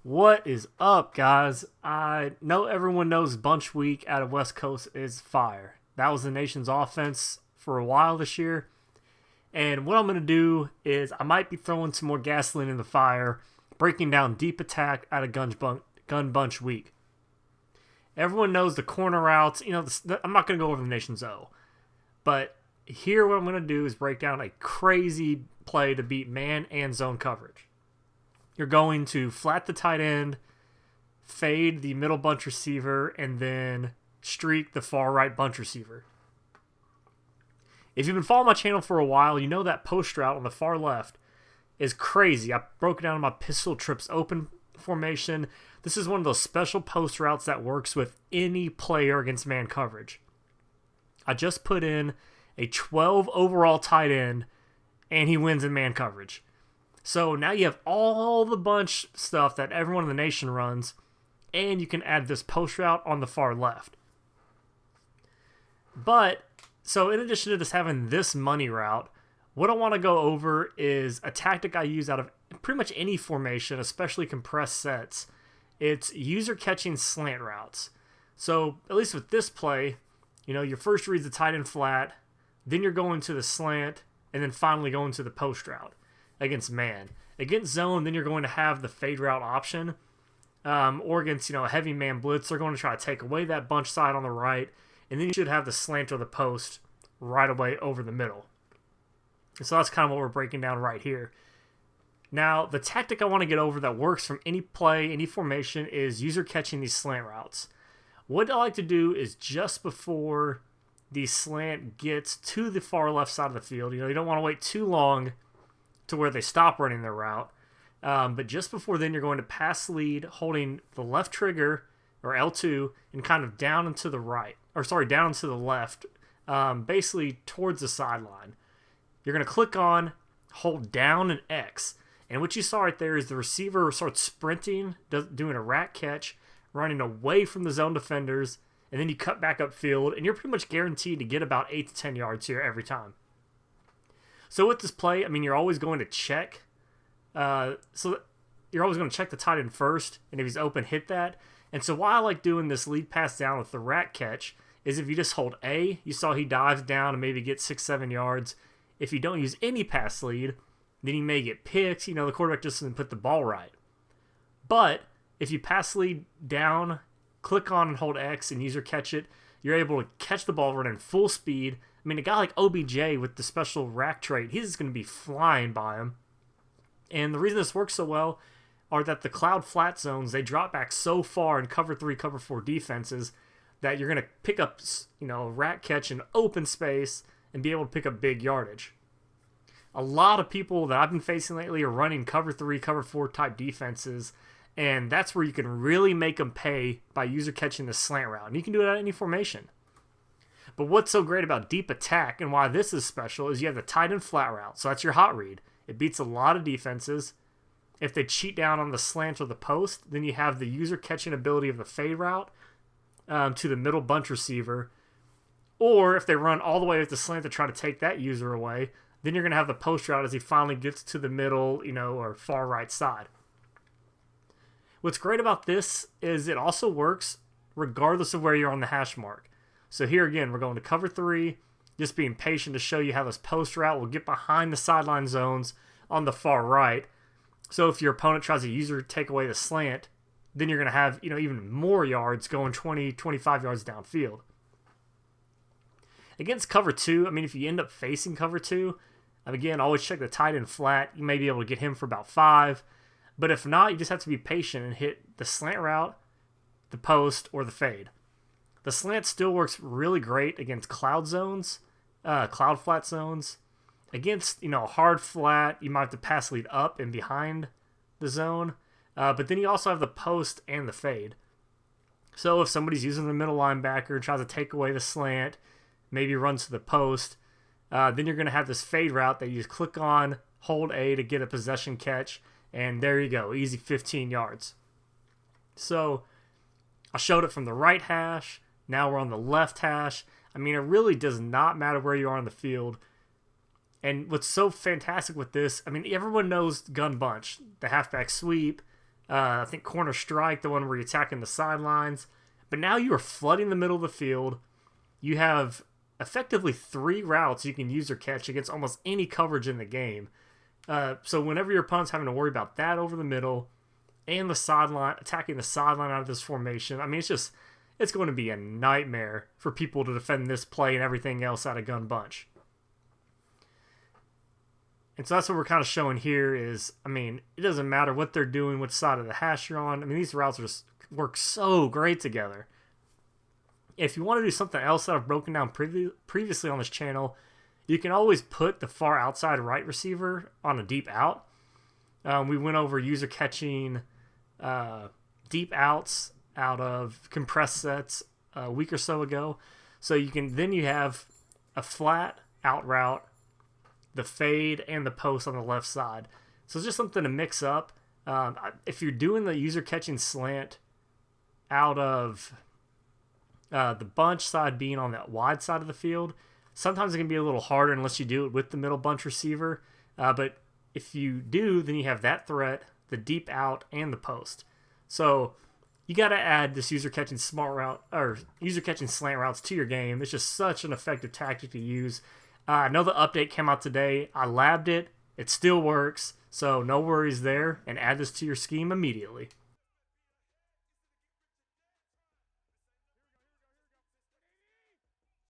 What is up, guys? I know everyone knows Bunch Week out of West Coast is fire. That was the nation's offense for a while this year. And what I'm going to do is I might be throwing some more gasoline in the fire, breaking down deep attack out of Gun Bunch Week. Everyone knows the corner routes. I'm not going to go over the nation's O. But here what I'm going to do is break down a crazy play to beat man and zone coverage. You're going to flat the tight end, fade the middle bunch receiver, and then streak the far right bunch receiver. If you've been following my channel for a while, you know that post route on the far left is crazy. I broke it down in my pistol trips open formation. This is one of those special post routes that works with any player against man coverage. I just put in a 12 overall tight end, and he wins in man coverage. So now you have all the bunch stuff that everyone in the nation runs, and you can add this post route on the far left. But, so in addition to just having this money route, what I want to go over is a tactic I use out of pretty much any formation, especially compressed sets. It's user catching slant routes. So, at least with this play, your first read's the tight end flat, then you're going to the slant, and then finally going to the post route. Against man. Against zone, then you're going to have the fade route option. Or against, a heavy man blitz, they're going to try to take away that bunch side on the right, and then you should have the slant or the post right away over the middle. And so that's kind of what we're breaking down right here. Now, the tactic I want to get over that works from any play, any formation, is user catching these slant routes. What I like to do is just before the slant gets to the far left side of the field, you don't want to wait too long to where they stop running their route. But just before then, you're going to pass lead, holding the left trigger, or L2, and kind of down and to the right. Down and to the left, basically towards the sideline. You're going to click on, hold down, and X. And what you saw right there is the receiver starts sprinting, doing a rat catch, running away from the zone defenders, and then you cut back upfield, and you're pretty much guaranteed to get about 8 to 10 yards here every time. So with this play, you're always going to check. You're always going to check the tight end first, and if he's open, hit that. And so why I like doing this lead pass down with the rat catch is if you just hold A, you saw he dives down and maybe gets 6-7 yards. If you don't use any pass lead, then he may get picked. The quarterback just doesn't put the ball right. But if you pass lead down, click on and hold X and user catch it, you're able to catch the ball running full speed. A guy like OBJ with the special rack trait, he's just going to be flying by him. And the reason this works so well are that the cloud flat zones, they drop back so far in cover 3, cover 4 defenses that you're going to pick up, a rack catch in open space and be able to pick up big yardage. A lot of people that I've been facing lately are running cover 3, cover 4 type defenses, and that's where you can really make them pay by user catching the slant route. And you can do it at any formation. But what's so great about deep attack and why this is special is you have the tight end flat route. So that's your hot read. It beats a lot of defenses. If they cheat down on the slant or the post, then you have the user catching ability of the fade route to the middle bunch receiver. Or if they run all the way with the slant to try to take that user away, then you're going to have the post route as he finally gets to the middle, or far right side. What's great about this is it also works regardless of where you're on the hash mark. So here again, we're going to cover 3, just being patient to show you how this post route will get behind the sideline zones on the far right. So if your opponent tries to user take away the slant, then you're going to have even more yards going 20, 25 yards downfield. Against cover 2, if you end up facing cover 2, again, always check the tight end flat. You may be able to get him for about 5. But if not, you just have to be patient and hit the slant route, the post, or the fade. The slant still works really great against cloud zones, cloud flat zones. Against, hard flat, you might have to pass lead up and behind the zone. But then you also have the post and the fade. So if somebody's using the middle linebacker, tries to take away the slant, maybe runs to the post, then you're going to have this fade route that you just click on, hold A to get a possession catch, and there you go, easy 15 yards. So I showed it from the right hash. Now we're on the left hash. It really does not matter where you are on the field. And what's so fantastic with this, everyone knows gun bunch, the halfback sweep, I think corner strike, the one where you're attacking the sidelines. But now you are flooding the middle of the field. You have effectively 3 routes you can use or catch against almost any coverage in the game. So whenever your opponent's having to worry about that over the middle and the sideline, attacking the sideline out of this formation, I mean, it's going to be a nightmare for people to defend this play and everything else out of gun bunch. And so that's what we're kind of showing here is, I mean, it doesn't matter what they're doing, which side of the hash you're on. I mean, these routes just work so great together. If you want to do something else that I've broken down previously on this channel, you can always put the far outside right receiver on a deep out. We went over user catching deep outs out of compressed sets a week or so ago. So you have a flat out route, the fade, and the post on the left side. So it's just something to mix up. If you're doing the user catching slant out of the bunch side being on that wide side of the field, sometimes it can be a little harder unless you do it with the middle bunch receiver. But if you do, then you have that threat, the deep out, and the post. So you got to add this user catching smart route or user catching slant routes to your game. It's just such an effective tactic to use. I know the update came out today. I labbed it. It still works. So no worries there. And add this to your scheme immediately.